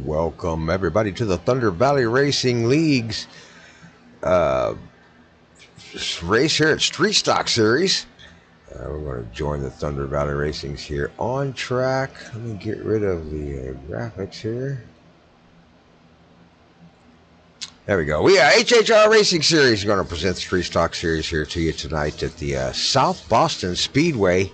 Welcome everybody to the Thunder Valley Racing League's race here at Street Stock Series. We're going to join the Thunder Valley Racings here on track. Let me get rid of the graphics here. There we go. We are HHR Racing Series. We're going to present the Street Stock Series here to you tonight at the South Boston Speedway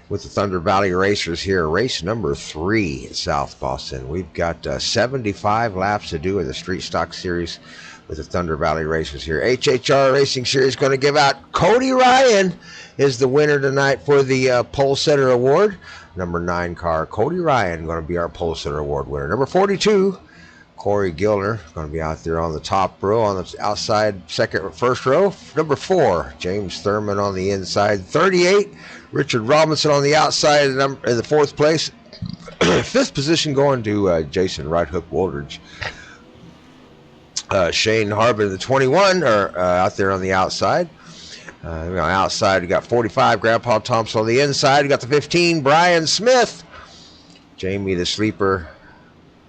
with the Thunder Valley Racers here. Race number 3 in South Boston. We've got 75 laps to do in the Street Stock Series with the Thunder Valley Racers here. HHR Racing Series going to give out Cody Ryan is the winner tonight for the Pole Setter Award. Number 9 car, Cody Ryan, going to be our Pole Setter Award winner. Number 42, Corey Gilner, going to be out there on the top row, on the outside first row. Number 4, James Thurman on the inside. 38, Richard Robinson on the outside in the 4th place. 5th position going to Jason Right Hook Woldridge. Shane Harbin, the 21, are out there on the outside. Outside, we got 45, Grandpa Thompson on the inside. We got the 15, Brian Smith. Jamie the Sleeper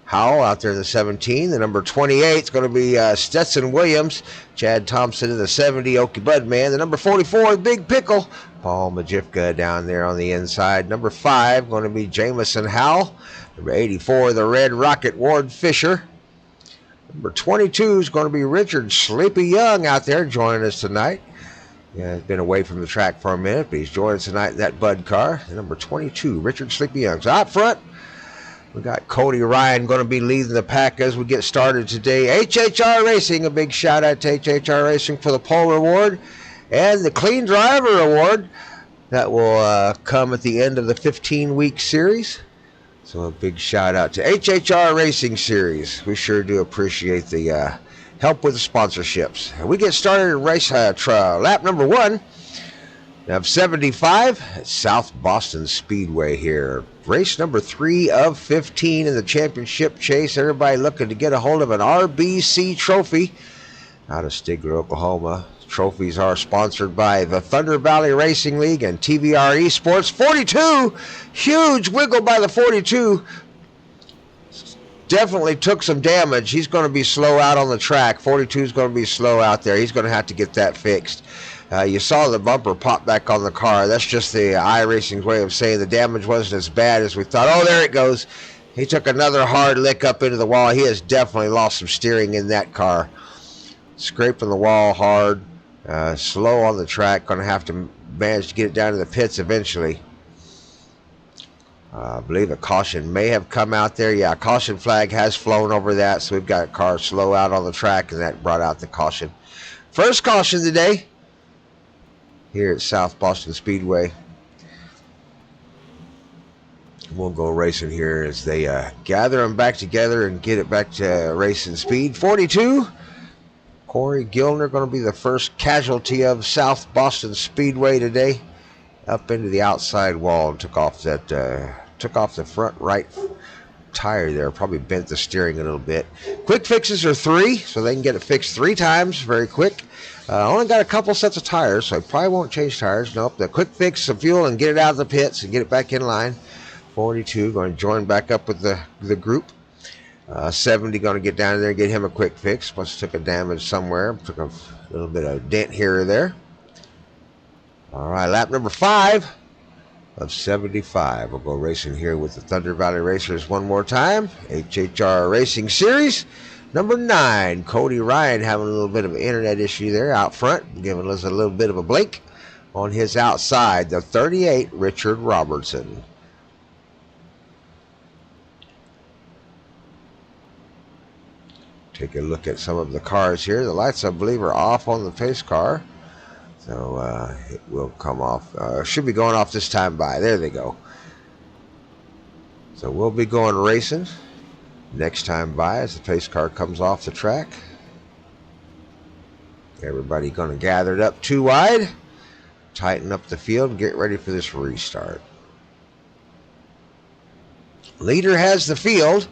Howell out there in the 17. The number 28 is going to be Stetson Williams. Chad Thompson in the 70, Okie Budman. The number 44, Big Pickle. Paul Majivka down there on the inside. Number 5 going to be Jamison Howell. Number 84, the Red Rocket, Ward Fisher. Number 22 is going to be Richard Sleepy Young out there joining us tonight. Yeah, he's been away from the track for a minute, but he's joining us tonight in that Bud car. The number 22, Richard Sleepy Young. So out front, we got Cody Ryan going to be leading the pack as we get started today. HHR Racing, a big shout out to HHR Racing for the pole award and the Clean Driver Award that will come at the end of the 15-week series. So a big shout out to HHR Racing Series. We sure do appreciate the help with the sponsorships. We get started in race lap number 1 of 75 at South Boston Speedway here. Race number 3 of 15 in the championship chase. Everybody looking to get a hold of an RBC trophy out of Stigler, Oklahoma. Trophies are sponsored by the Thunder Valley Racing League and TVR Esports. 42, huge wiggle by the 42. Definitely took some damage. He's going to be slow out on the track. 42 is going to be slow out there. He's going to have to get that fixed. You saw the bumper pop back on the car. That's just the iRacing's way of saying the damage wasn't as bad as we thought. Oh, there it goes. He took another hard lick up into the wall. He has definitely lost some steering in that car. Scraping the wall hard. Slow on the track. Going to have to manage to get it down to the pits eventually. I believe a caution may have come out there. Yeah, caution flag has flown over that. So we've got a car slow out on the track, and that brought out the caution. First caution today here at South Boston Speedway. We'll go racing here as they gather them back together and get it back to racing speed. 42, Corey Gilner going to be the first casualty of South Boston Speedway today. Up into the outside wall and took off the front right tire there. Probably bent the steering a little bit. Quick fixes are 3, so they can get it fixed 3 times very quick. Only got a couple sets of tires, so I probably won't change tires. Nope, the quick fix some fuel and get it out of the pits and get it back in line. 42 going to join back up with the group. 70 going to get down there and get him a quick fix. Plus took a damage somewhere. Took a little bit of dent here or there. All right, lap number 5 of 75. We'll go racing here with the Thunder Valley Racers one more time. HHR Racing Series. Number 9, Cody Ryan, having a little bit of an internet issue there out front, giving us a little bit of a blink. On his outside, the 38, Richard Robertson. Take a look at some of the cars here. The lights, I believe, are off on the pace car. So it will come off. Should be going off this time by. There they go. So we'll be going racing next time by as the pace car comes off the track. Everybody going to gather it up 2 wide. Tighten up the field and get ready for this restart. Leader has the field.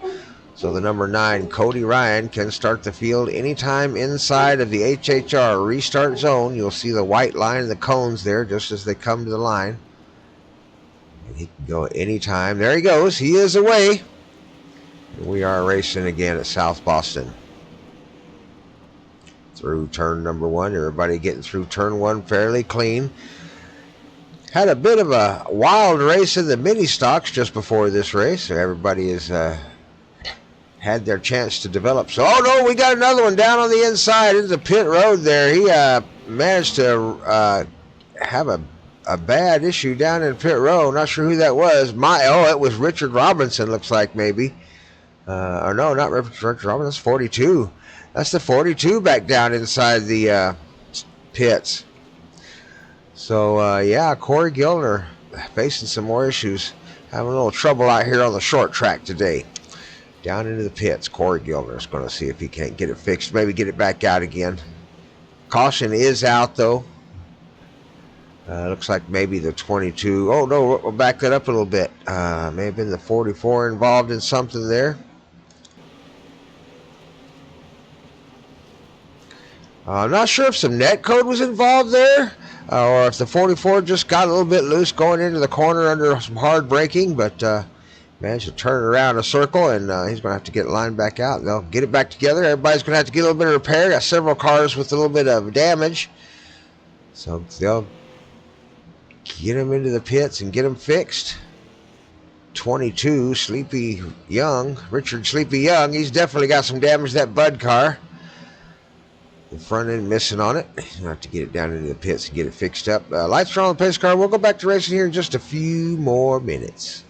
So the number 9, Cody Ryan, can start the field anytime inside of the HHR restart zone. You'll see the white line and the cones there just as they come to the line. And he can go anytime. There he goes. He is away. And we are racing again at South Boston. Through turn number 1. Everybody getting through turn 1 fairly clean. Had a bit of a wild race in the mini stocks just before this race. So everybody is... had their chance to develop. So, oh no, we got another one down on the inside into the pit road there. He managed to have a bad issue down in pit road. Not sure who that was. It was Richard Robinson, looks like maybe. Or no, not Richard Robinson. That's 42. That's the 42 back down inside the pits. So, yeah, Corey Gilner facing some more issues. Having a little trouble out here on the short track today. Down into the pits, Corey Gilner is going to see if he can't get it fixed. Maybe get it back out again. Caution is out, though. Looks like maybe the 22. Oh, no, we'll back that up a little bit. May have been the 44 involved in something there. I'm not sure if some net code was involved there. Or if the 44 just got a little bit loose going into the corner under some hard braking. But... managed to turn around a circle, and he's going to have to get it lined back out. They'll get it back together. Everybody's going to have to get a little bit of repair. Got several cars with a little bit of damage. So they'll get them into the pits and get them fixed. 22, Sleepy Young, Richard Sleepy Young. He's definitely got some damage to that Bud car. The front end missing on it. He's going to have to get it down into the pits and get it fixed up. Lights are on the pace car. We'll go back to racing here in just a few more minutes.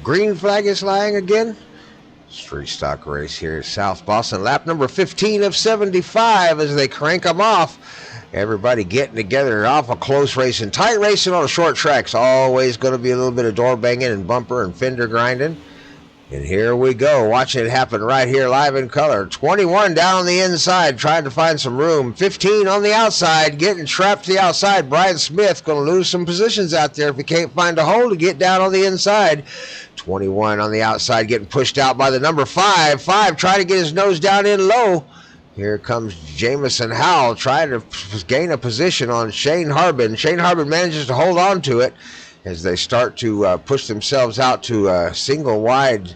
Green flag is flying again. Street stock race here at South Boston. Lap number 15 of 75 as they crank them off. Everybody getting together off a close racing. Tight racing on a short track's always going to be a little bit of door banging and bumper and fender grinding. And here we go, watching it happen right here live in color. 21 down on the inside, trying to find some room. 15 on the outside, getting trapped to the outside. Brian Smith going to lose some positions out there if he can't find a hole to get down on the inside. 21 on the outside, getting pushed out by the number 5. 5 trying to get his nose down in low. Here comes Jamison Howell trying to gain a position on Shane Harbin. Shane Harbin manages to hold on to it as they start to push themselves out to a single wide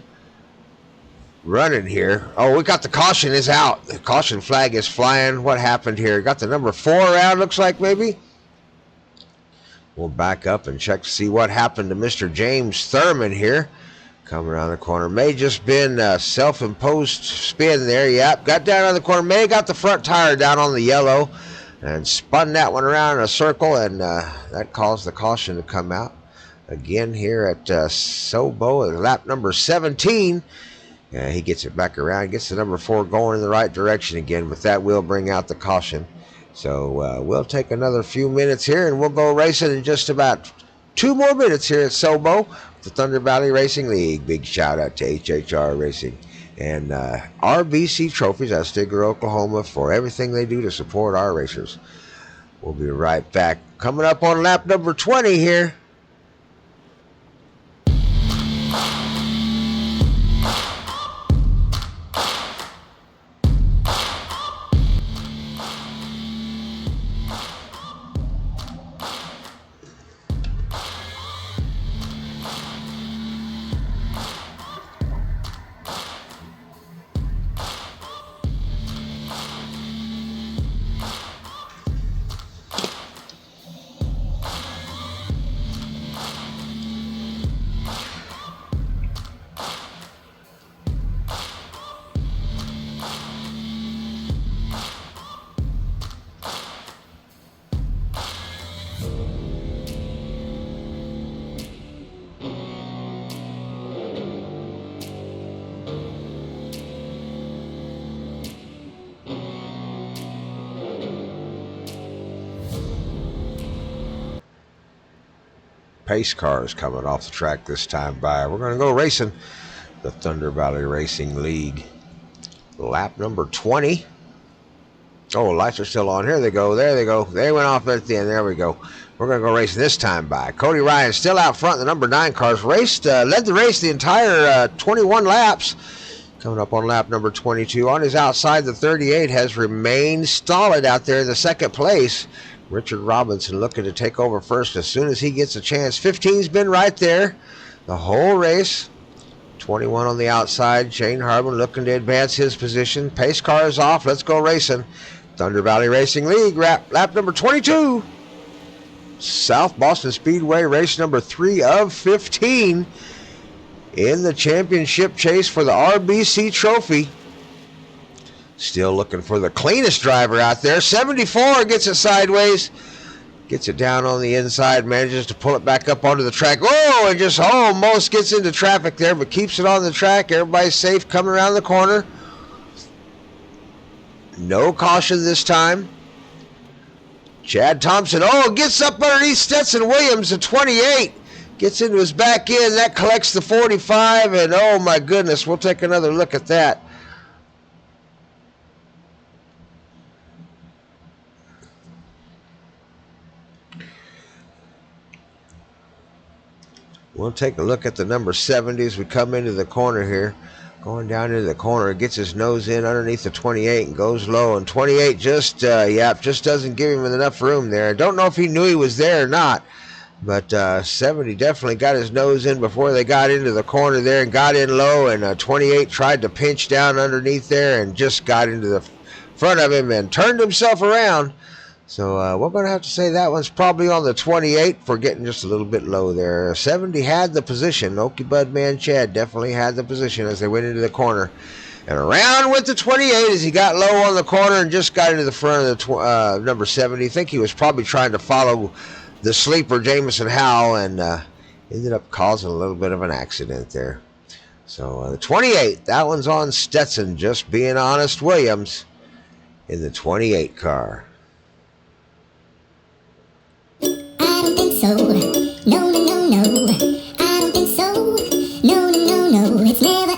running here. Oh, we got the caution is out. The caution flag is flying. What happened here? Got the number 4 around, looks like maybe. We'll back up and check to see what happened to Mr. James Thurman here. Coming around the corner. May just been a self-imposed spin there. Yep, got down on the corner. May got the front tire down on the yellow and spun that one around in a circle, and that caused the caution to come out. Again here at Sobo, lap number 17. He gets it back around, gets the number 4 going in the right direction again, but that will bring out the caution. So we'll take another few minutes here, and we'll go racing in just about 2 more minutes here at Sobo, the Thunder Valley Racing League. Big shout out to HHR Racing and RBC Trophies out of Stigler, Oklahoma, for everything they do to support our racers. We'll be right back. Coming up on lap number 20 here. Pace cars coming off the track this time by. We're going to go racing the Thunder Valley Racing League. Lap number 20. Oh, lights are still on. Here they go. There they go. They went off at the end. There we go. We're going to go racing this time by. Cody Ryan still out front. The number 9 cars led the race the entire 21 laps. Coming up on lap number 22. On his outside, the 38 has remained stolid out there in the second place. Richard Robinson looking to take over first as soon as he gets a chance. 15's been right there the whole race. 21 on the outside. Shane Harbin looking to advance his position. Pace car is off. Let's go racing. Thunder Valley Racing League, lap number 22. South Boston Speedway, race number 3 of 15 in the championship chase for the RBC Trophy. Still looking for the cleanest driver out there. 74 gets it sideways. Gets it down on the inside. Manages to pull it back up onto the track. Oh, and just almost gets into traffic there, but keeps it on the track. Everybody's safe coming around the corner. No caution this time. Chad Thompson, gets up underneath Stetson Williams, the 28. Gets into his back end. That collects the 45, and oh my goodness, we'll take another look at that. We'll take a look at the number 70 as we come into the corner here. Going down into the corner, gets his nose in underneath the 28 and goes low. And 28 just doesn't give him enough room there. I don't know if he knew he was there or not, but 70 definitely got his nose in before they got into the corner there and got in low. And 28 tried to pinch down underneath there and just got into the front of him and turned himself around. So we're going to have to say that one's probably on the 28 for getting just a little bit low there. 70 had the position. Okie Bud Man Chad definitely had the position as they went into the corner. And around with the 28 as he got low on the corner and just got into the front of the number 70. I think he was probably trying to follow the sleeper Jamison Howell and ended up causing a little bit of an accident there. So the 28, that one's on Stetson, just being honest Williams in the 28 car. I don't think so. No, no, no, no. I don't think so. No, no, no, no. It's never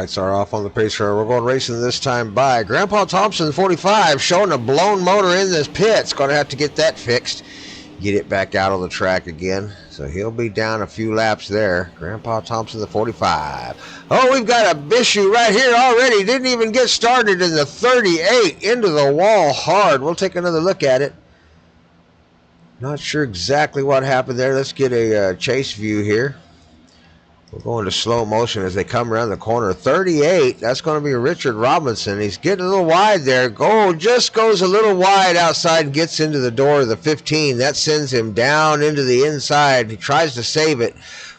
Lights are off on the pacer. We're going racing this time by Grandpa Thompson, 45, showing a blown motor in this pit. It's going to have to get that fixed, get it back out on the track again. So he'll be down a few laps there. Grandpa Thompson, the 45. Oh, we've got a issue right here already. Didn't even get started in the 38. Into the wall hard. We'll take another look at it. Not sure exactly what happened there. Let's get a chase view here. We're going to slow motion as they come around the corner. 38, that's going to be Richard Robinson. He's getting a little wide there. Just goes a little wide outside and gets into the door of the 15. That sends him down into the inside. He tries to save it.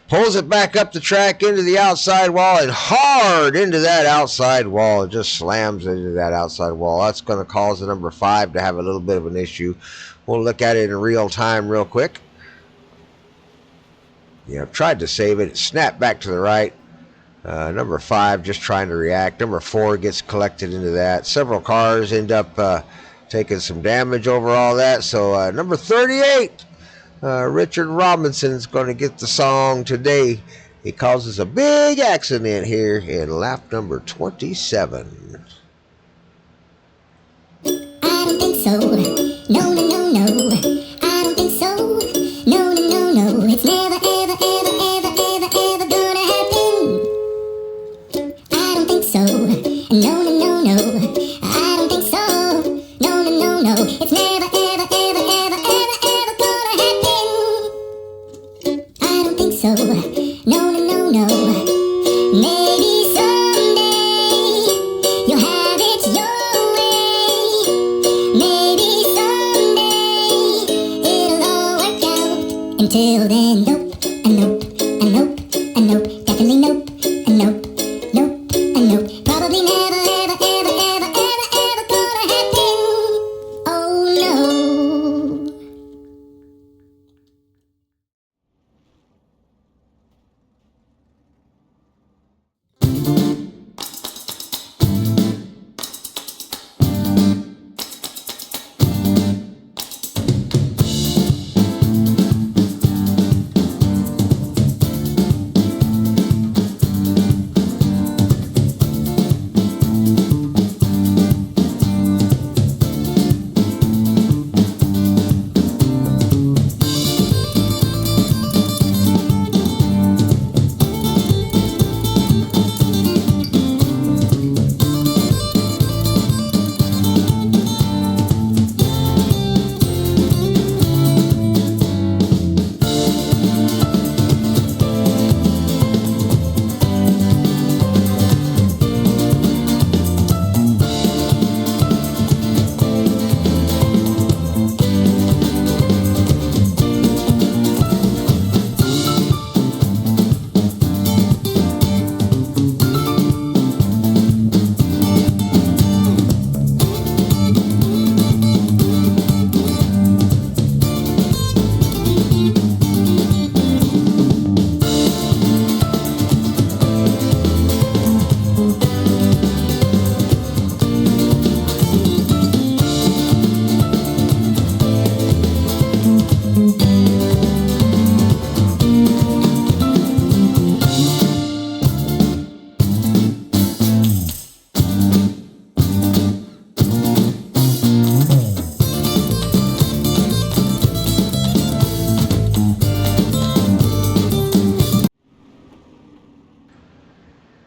Pulls it back up the track into the outside wall and hard into that outside wall. It just slams into that outside wall. That's going to cause the number 5 to have a little bit of an issue. We'll look at it in real time real quick. Yeah, tried to save it. Snapped back to the right. Number 5 just trying to react. Number 4 gets collected into that. Several cars end up taking some damage over all that. So number 38, Richard Robinson's going to get the song today. He causes a big accident here in lap number 27. I don't think so. No, no, no, no. I don't think so. No, no, no, no. It's never, ever, ever, ever, ever, ever gonna happen. I don't think so. No, no, no, no. I don't think so. No, no, no, no. It's never, ever, ever, ever, ever, ever gonna happen. I don't think so. No, no, no, no. Maybe someday you'll have it your way. Maybe someday it'll all work out. Until then, nope, a nope, a nope, a nope, definitely nope, a nope, nope, a nope. Probably never, ever, ever, ever, ever, ever gonna happen. Oh no.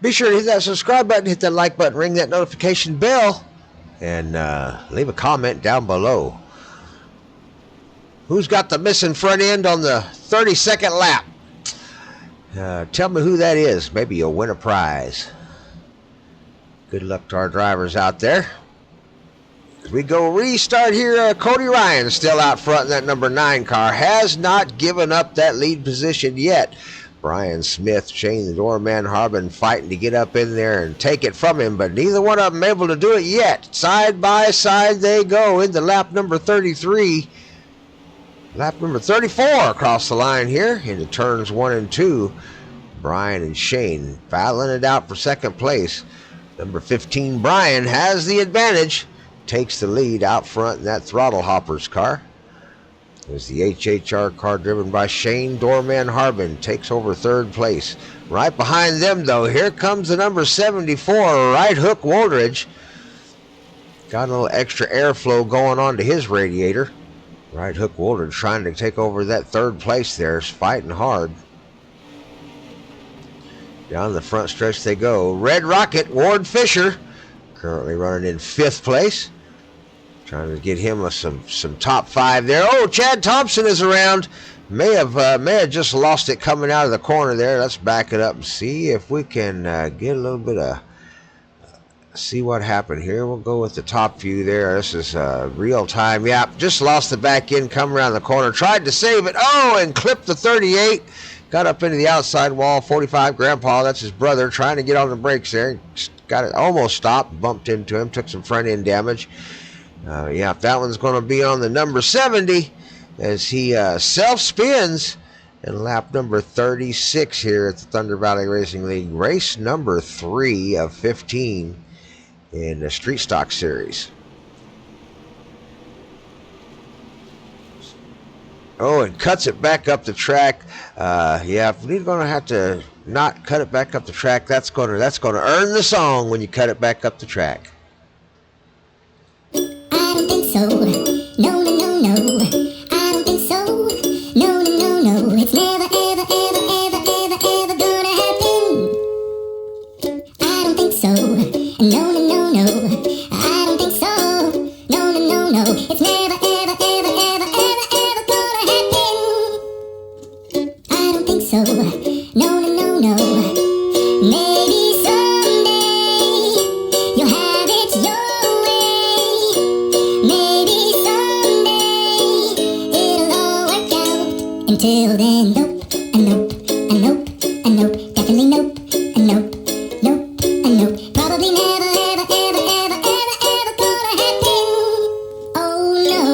Be sure to hit that subscribe button, hit that like button, ring that notification bell, and leave a comment down below. Who's got the missing front end on the 32nd lap? Tell me who that is. Maybe you'll win a prize. Good luck to our drivers out there. As we go restart here, Cody Ryan still out front in that number 9 car. Has not given up that lead position yet. Brian Smith, Shane the Doorman Harbin fighting to get up in there and take it from him, but neither one of them able to do it yet. Side by side they go into lap number 33. Lap number 34 across the line here into turns 1 and 2. Brian and Shane battling it out for second place. Number 15, Brian, has the advantage. Takes the lead out front in that Throttle Hoppers car. As the HHR car driven by Shane Doorman Harbin takes over third place. Right behind them, though, here comes the number 74, Right Hook Woldridge. Got a little extra airflow going on to his radiator. Right Hook Woldridge trying to take over that third place there. Is fighting hard. Down the front stretch they go. Red Rocket, Ward Fisher, currently running in 5th place. Trying to get him some top 5 there. Oh, Chad Thompson is around. May have just lost it coming out of the corner there. Let's back it up and see if we can get a little bit of see what happened here. We'll go with the top view there. This is real time. Yeah, just lost the back end coming around the corner. Tried to save it. Oh, and clipped the 38. Got up into the outside wall. 45 Grandpa, that's his brother, trying to get on the brakes there. Got it, almost stopped, bumped into him, took some front end damage. Yeah, that one's going to be on the number 70 as he self-spins in lap number 36 here at the Thunder Valley Racing League. Race number 3 of 15 in the Street Stock Series. Oh, and cuts it back up the track. Yeah, we're going to have to not cut it back up the track. That's going to earn the song when you cut it back up the track. I don't think so. No, no, no, no. I don't think so. No, no, no, no. It's never, ever, ever, ever, ever, ever gonna happen. I don't think so. No, no, no, no. I don't think so. No, no, no, no. It's never, ever, ever, ever, ever, ever gonna happen. I don't think so. No, no, no, no. Maybe someday you'll have it your way. Maybe someday it'll all work out. Until then, nope, a nope, a nope, a nope, definitely nope, a nope, nope, a nope. Probably never, ever, ever, ever, ever, ever gonna happen. Oh no.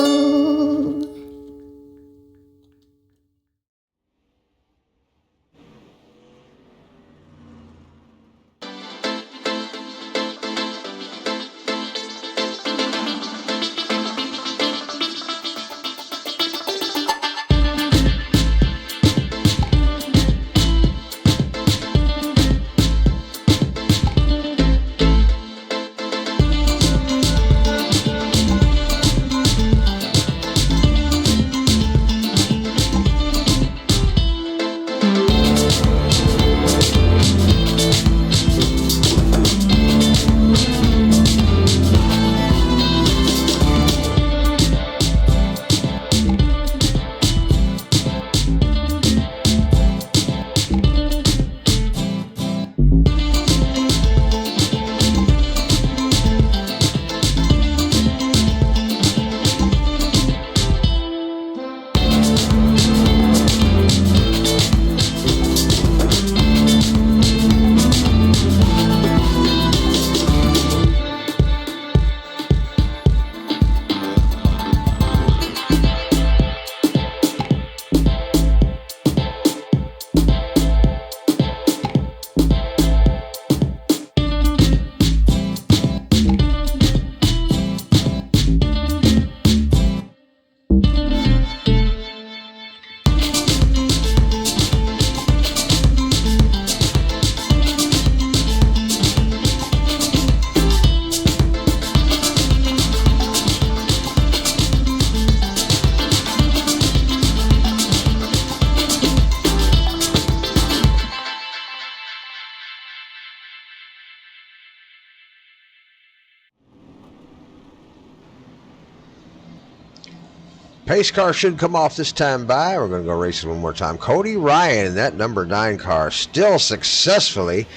Pace car should come off this time by. We're going to go racing one more time. Cody Ryan in that number 9 car still successfully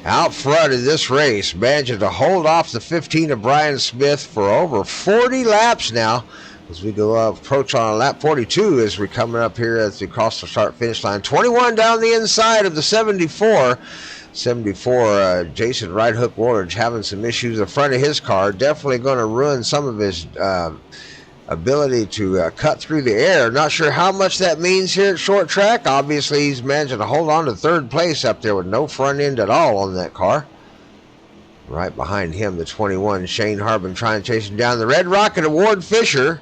out front in this race. Managing to hold off the 15 of Brian Smith for over 40 laps now as we go approach on lap 42 as we're coming up here as we cross the start finish line. 21 down the inside of the 74. 74, Jason Right Hook Woolridge having some issues in front of his car. Definitely going to ruin some of his ability to cut through the air. Not sure how much that means here at short track. Obviously, he's managing to hold on to third place up there with no front end at all on that car. Right behind him, the 21, Shane Harbin, trying to chase him down. The Red Rocket of Ward Fisher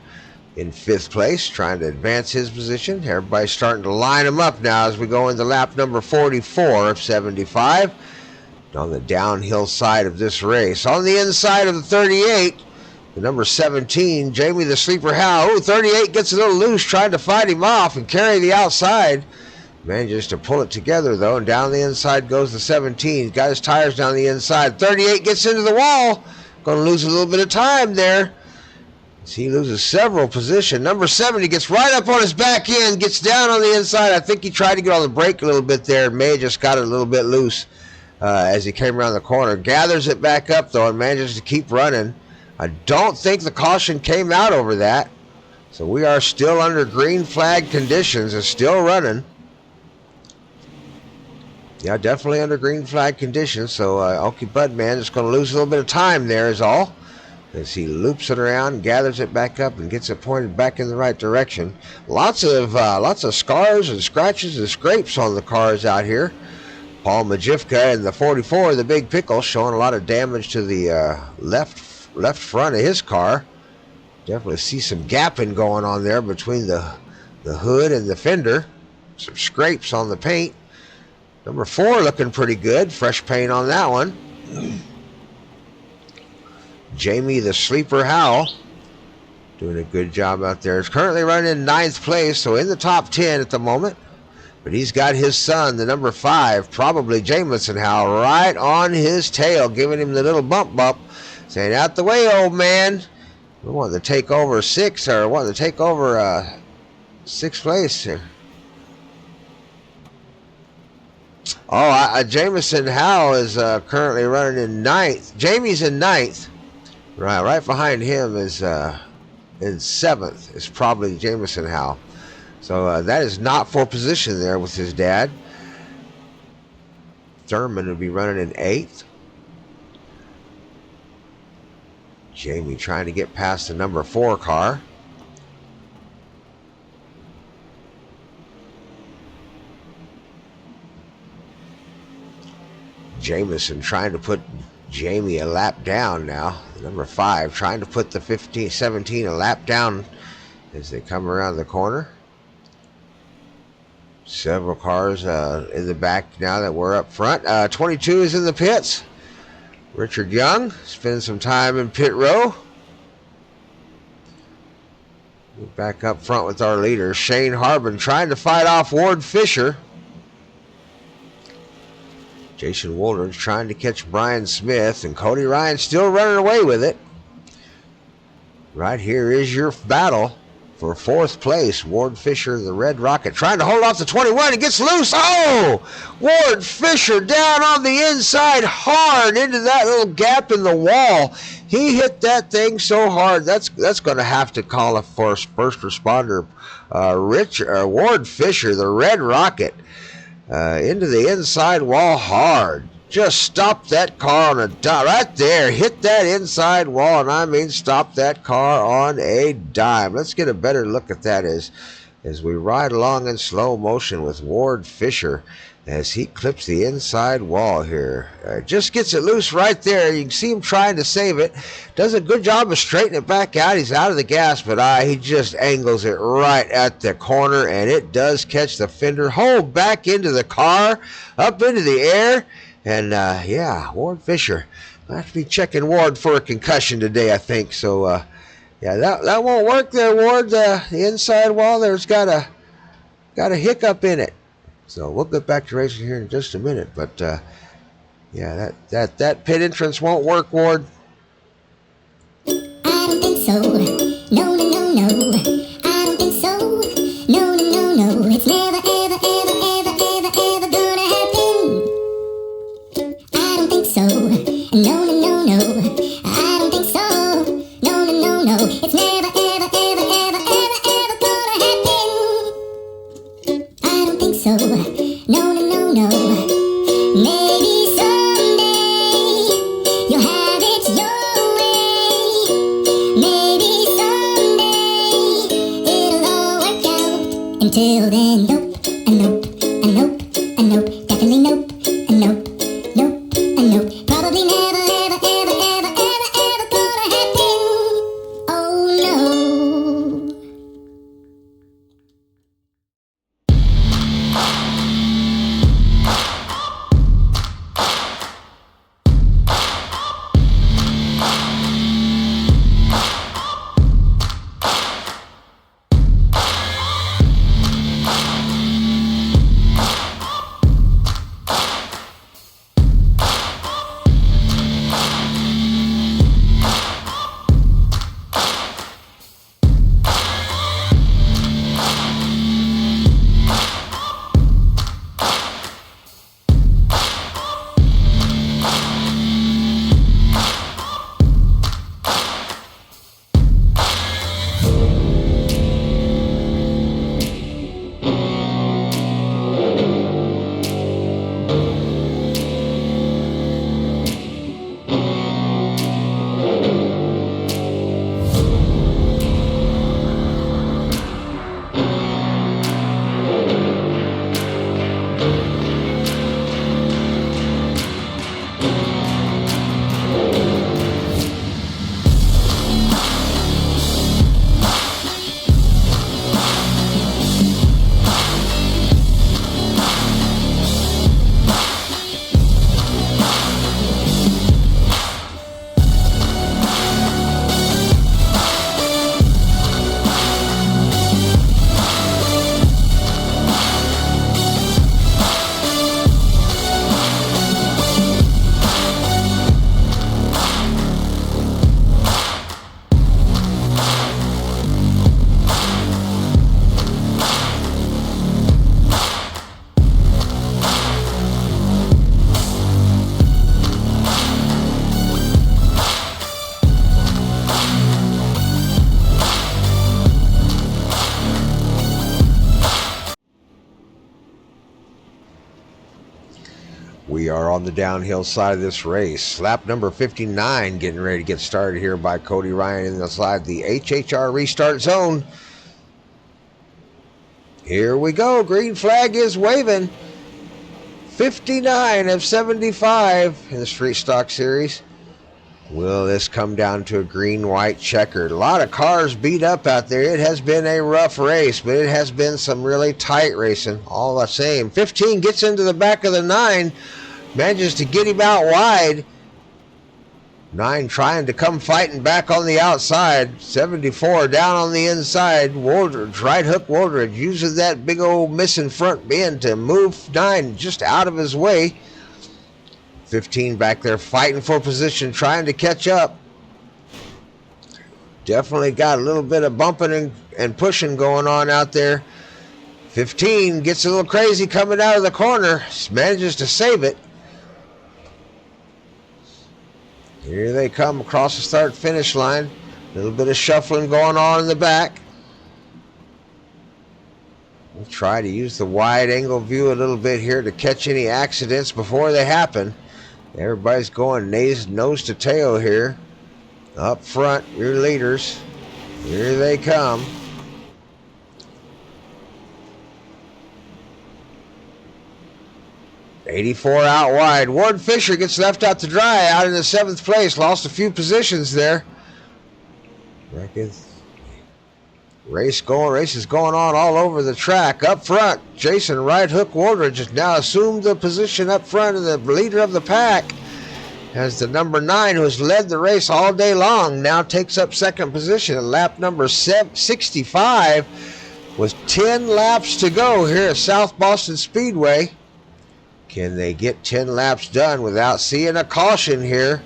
in 5th place, trying to advance his position. Everybody's starting to line him up now as we go into lap number 44 of 75 on the downhill side of this race. On the inside of the 38, the number 17, Jamie the Sleeper Howe. Ooh, 38 gets a little loose, trying to fight him off and carry the outside. Manages to pull it together, though, and down the inside goes the 17. He's got his tires down the inside. 38 gets into the wall. Going to lose a little bit of time there. He loses several positions. Number 70 gets right up on his back end, gets down on the inside. I think he tried to get on the brake a little bit there. May have just got it a little bit loose as he came around the corner. Gathers it back up, though, and manages to keep running. I don't think the caution came out over that. So we are still under green flag conditions. It's still running. Yeah, definitely under green flag conditions. So Okie Budman is going to lose a little bit of time there is all, as he loops it around, gathers it back up, and gets it pointed back in the right direction. Lots of scars and scratches and scrapes on the cars out here. Paul Majivka in the 44, the Big Pickle, showing a lot of damage to the left front of his car. Definitely see some gapping going on there between the hood and the fender. Some scrapes on the paint. Number 4 looking pretty good. Fresh paint on that one. Jamie the Sleeper Howe doing a good job out there. He's currently running in 9th place, so in the top 10 at the moment. But he's got his son, the number 5, probably Jamison Howe, right on his tail, giving him the little bump, saying, "Out the way, old man. We want to take over 6th place here." Jamison Howe is currently running in 9th. Jamie's in 9th. Right behind him is in 7th is probably Jamison Howe. So that is not for position there with his dad. Thurman would be running in 8th. Jamie trying to get past the number 4 car. Jamison trying to put Jamie a lap down now. The number 5 trying to put the 17 a lap down as they come around the corner. Several cars in the back now that were up front. 22 is in the pits. Richard Young spending some time in pit row. Back up front with our leader, Shane Harbin, trying to fight off Ward Fisher. Jason Woolridge trying to catch Brian Smith, and Cody Ryan still running away with it. Right here is your battle for 4th place. Ward Fisher, the Red Rocket, trying to hold off the 21. He gets loose. Oh! Ward Fisher down on the inside hard into that little gap in the wall. He hit that thing so hard. That's going to have to call a first responder. Ward Fisher, the Red Rocket, into the inside wall hard. Just stopped that car on a dime. Right there, hit that inside wall, and I mean stopped that car on a dime. Let's get a better look at that as we ride along in slow motion with Ward Fisher as he clips the inside wall here. Just gets it loose right there. You can see him trying to save it. Does a good job of straightening it back out. He's out of the gas, but he just angles it right at the corner, and it does catch the fender. Hold back into the car, up into the air. And, Ward Fisher. I'll have to be checking Ward for a concussion today, I think. So, that won't work there, Ward. The inside wall there's got a hiccup in it. So we'll get back to racing here in just a minute. But, that pit entrance won't work, Ward. I don't think so. No, no, no, no. I don't think so. No, no, no, no. It's never, ever, ever, ever, ever, ever gonna happen. I don't think so. No, no, no, no. I don't think so. No, no, no, no. It's never, ever, ever, ever, ever, ever gonna happen. I don't think so. No, no, no, no. Maybe someday you'll have it your way. Maybe someday it'll all work out. Until then, nope, a nope, a nope, a nope, definitely nope, a nope, nope, a nope. Probably never, ever, ever, ever, ever, ever gonna happen. Oh no. We are on the downhill side of this race. Lap number 59 getting ready to get started here by Cody Ryan inside the HHR restart zone. Here we go. Green flag is waving. 59 of 75 in the Street Stock Series. Will this come down to a green-white checkered? A lot of cars beat up out there. It has been a rough race, but it has been some really tight racing all the same. 15 gets into the back of the 9, manages to get him out wide. 9 trying to come fighting back on the outside. 74 down on the inside. Wooldridge, right hook Wooldridge, uses that big old missing front bend to move 9 just out of his way. 15 back there fighting for position, trying to catch up. Definitely got a little bit of bumping and pushing going on out there. 15 gets a little crazy coming out of the corner, manages to save it. Here they come across the start-finish line. A little bit of shuffling going on in the back. We'll try to use the wide-angle view a little bit here to catch any accidents before they happen. Everybody's going nose to tail here. Up front, your leaders. Here they come. '84 out wide. Ward Fisher gets left out to dry out in the 7th place. Lost a few positions there. Race is going on all over the track. Up front, Jason Right Hook Wooldridge has now assumed the position up front and the leader of the pack. As the number 9, who has led the race all day long, now takes up 2nd position at lap number 65 with 10 laps to go here at South Boston Speedway. Can they get 10 laps done without seeing a caution here?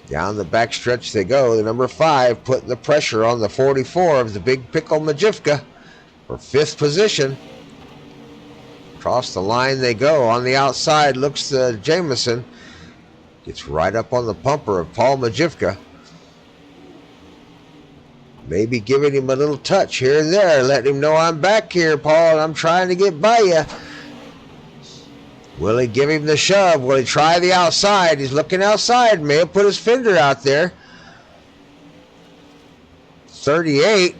Down the backstretch they go. The number 5 putting the pressure on the 44 of the Big Pickle Majivka for 5th position. Across the line they go. On the outside looks the Jameson. Gets right up on the bumper of Paul Majivka. Maybe giving him a little touch here and there. Letting him know, I'm back here, Paul, and I'm trying to get by you. Will he give him the shove? Will he try the outside? He's looking outside. May have put his fender out there. 38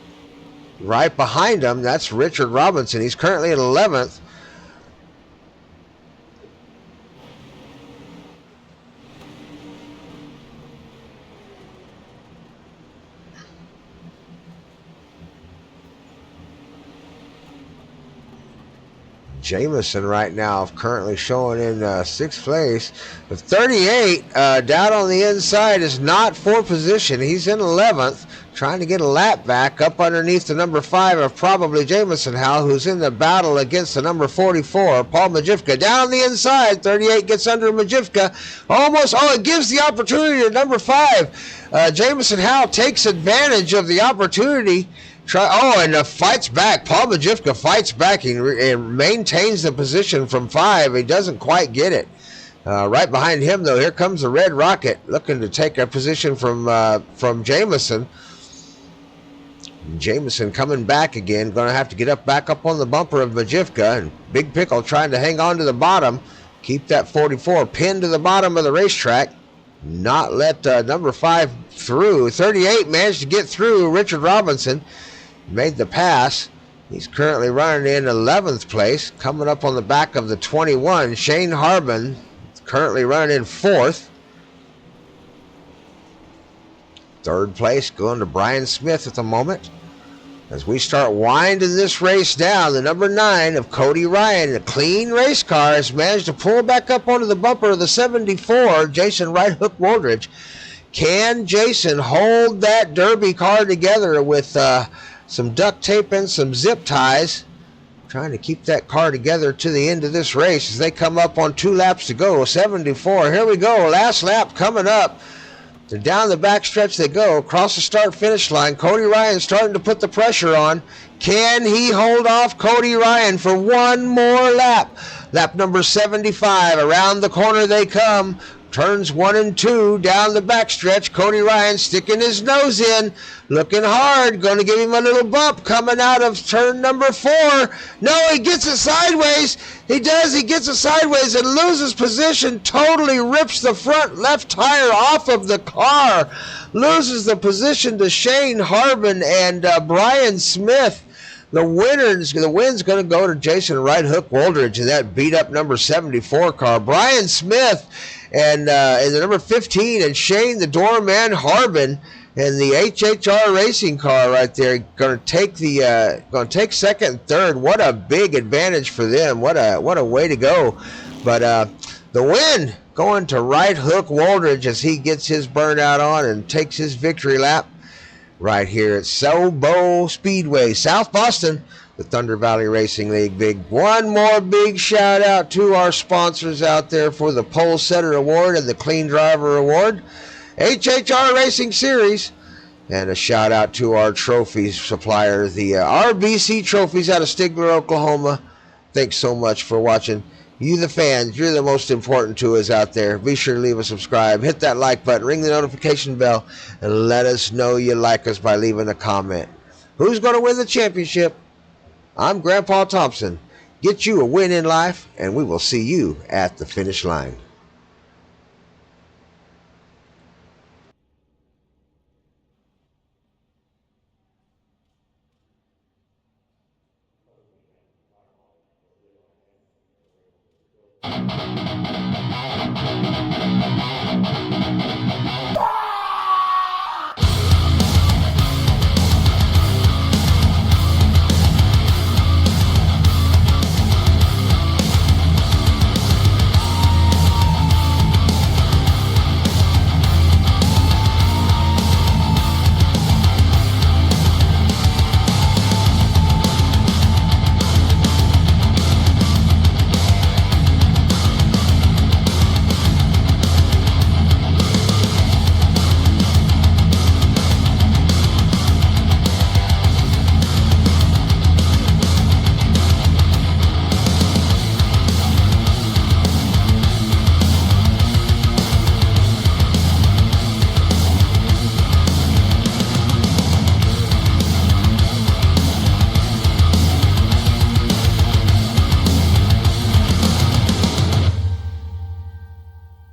right behind him. That's Richard Robinson. He's currently at 11th. Jameson right now currently showing in 6th place. The 38 down on the inside is not for position. He's in 11th, trying to get a lap back up underneath the number 5 of probably Jameson Howell, who's in the battle against the number 44, Paul Majivka. Down on the inside, 38 gets under Majivka. Almost, it gives the opportunity to number 5. Jameson Howell takes advantage of the opportunity. And fights back. Paul Majivka fights back and maintains the position from 5. He doesn't quite get it. Right behind him, though, here comes the Red Rocket looking to take a position from Jameson. Jameson coming back again. Going to have to get back up on the bumper of Majivka. And Big Pickle trying to hang on to the bottom. Keep that 44 pinned to the bottom of the racetrack. Not let number 5 through. 38 managed to get through Richard Robinson. Made the pass. He's currently running in 11th place. Coming up on the back of the 21, Shane Harbin, currently running in 4th. 3rd place going to Brian Smith at the moment. As we start winding this race down, the number 9 of Cody Ryan, a clean race car, has managed to pull back up onto the bumper of the 74, Jason Right Hook Wooldridge. Can Jason hold that Derby car together with some duct tape and some zip ties? Trying to keep that car together to the end of this race as they come up on 2 laps to go. 74, here we go, last lap coming up. Down the backstretch they go, across the start-finish line. Cody Ryan starting to put the pressure on. Can he hold off Cody Ryan for one more lap? Lap number 75, around the corner they come. Turns 1 and 2 down the backstretch. Cody Ryan sticking his nose in, looking hard. Going to give him a little bump coming out of turn number 4. No, he gets it sideways. He does. He gets it sideways and loses position. Totally rips the front left tire off of the car. Loses the position to Shane Harbin and Brian Smith. The win's going to go to Jason Right Hook Woldridge in that beat up number 74 car. Brian Smith and the number 15 and Shane the Doorman Harbin and the HHR racing car right there going to take second and third. What a big advantage for them. What a way to go. But the win going to Right Hook Woldridge as he gets his burnout on and takes his victory lap right here at Sobo Speedway, South Boston, the Thunder Valley Racing League. One more big shout out to our sponsors out there for the Pole Setter Award and the Clean Driver Award, HHR Racing Series, and a shout out to our trophy supplier, the RBC Trophies out of Stigler, Oklahoma. Thanks so much for watching. You, the fans, you're the most important to us out there. Be sure to leave a subscribe, hit that like button, ring the notification bell, and let us know you like us by leaving a comment. Who's going to win the championship? I'm Grandpa Thompson. Get you a win in life, and we will see you at the finish line.